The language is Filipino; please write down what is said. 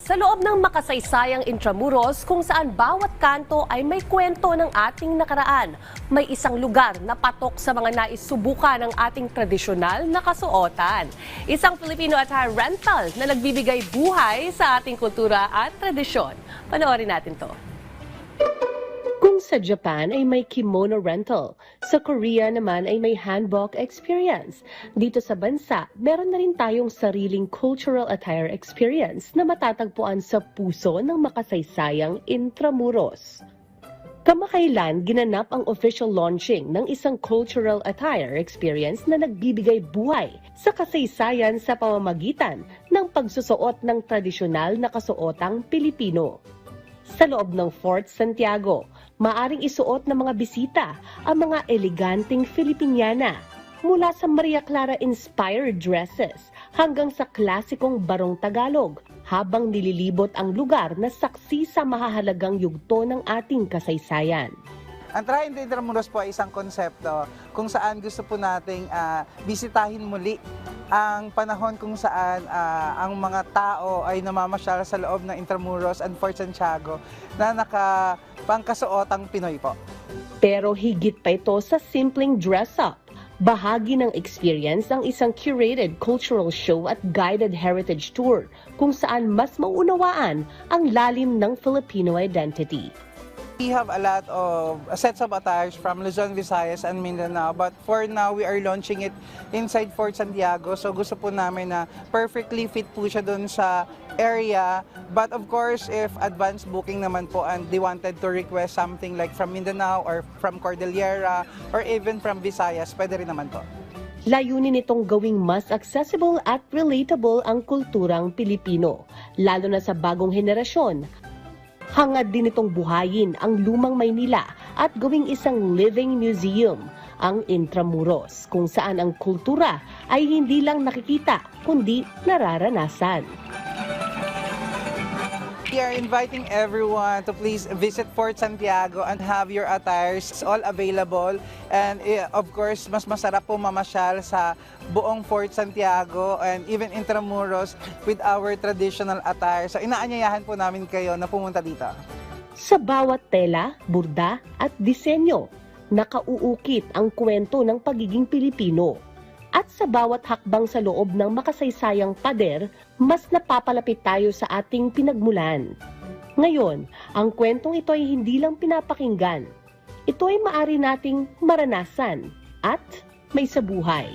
Sa loob ng makasaysayang Intramuros kung saan bawat kanto ay may kwento ng ating nakaraan. May isang lugar na patok sa mga naisubukan ng ating tradisyonal na kasuotan. Isang Filipino attire rental na nagbibigay buhay sa ating kultura at tradisyon. Panoorin natin to. Kung sa Japan ay may kimono rental, sa Korea naman ay may hanbok experience. Dito sa bansa, meron na rin tayong sariling cultural attire experience na matatagpuan sa puso ng makasaysayang Intramuros. Kamakailan ginanap ang official launching ng isang cultural attire experience na nagbibigay buhay sa kasaysayan sa pamamagitan ng pagsusuot ng tradisyonal na kasuotang Pilipino. Sa loob ng Fort Santiago, maaring isuot ng mga bisita ang mga eleganteng Filipiniana mula sa Maria Clara-inspired dresses hanggang sa klasikong barong Tagalog habang nililibot ang lugar na saksi sa mahahalagang yugto ng ating kasaysayan. Ang Try Intramuros po ay isang konsepto kung saan gusto po nating bisitahin muli ang panahon kung saan ang mga tao ay namamasyal sa loob ng Intramuros and Fort Santiago na nakapangkasuotang Pinoy po. Pero higit pa ito sa simpleng dress-up. Bahagi ng experience ang isang curated cultural show at guided heritage tour kung saan mas maunawaan ang lalim ng Filipino identity. We have a lot of sets of attires from Luzon, Visayas, and Mindanao. But for now, we are launching it inside Fort Santiago. So gusto po namin na perfectly fit po siya dun sa area. But of course, if advance booking naman po and they wanted to request something like from Mindanao or from Cordillera or even from Visayas, pwede rin naman po. Layunin itong gawing mas accessible at relatable ang kulturang Pilipino, lalo na sa bagong henerasyon. Hangad din itong buhayin ang lumang Maynila at gawing isang living museum, ang Intramuros, kung saan ang kultura ay hindi lang nakikita, kundi nararanasan. We are inviting everyone to please visit Fort Santiago and have your attires all available. And of course, mas masarap po mamasyal sa buong Fort Santiago and even Intramuros with our traditional attire. So inaanyayahan po namin kayo na pumunta dito. Sa bawat tela, burda at disenyo, nakauukit ang kwento ng pagiging Pilipino. At sa bawat hakbang sa loob ng makasaysayang pader, mas napapalapit tayo sa ating pinagmulan. Ngayon, ang kwentong ito ay hindi lang pinapakinggan. Ito ay maaari nating maranasan at may sabuhay.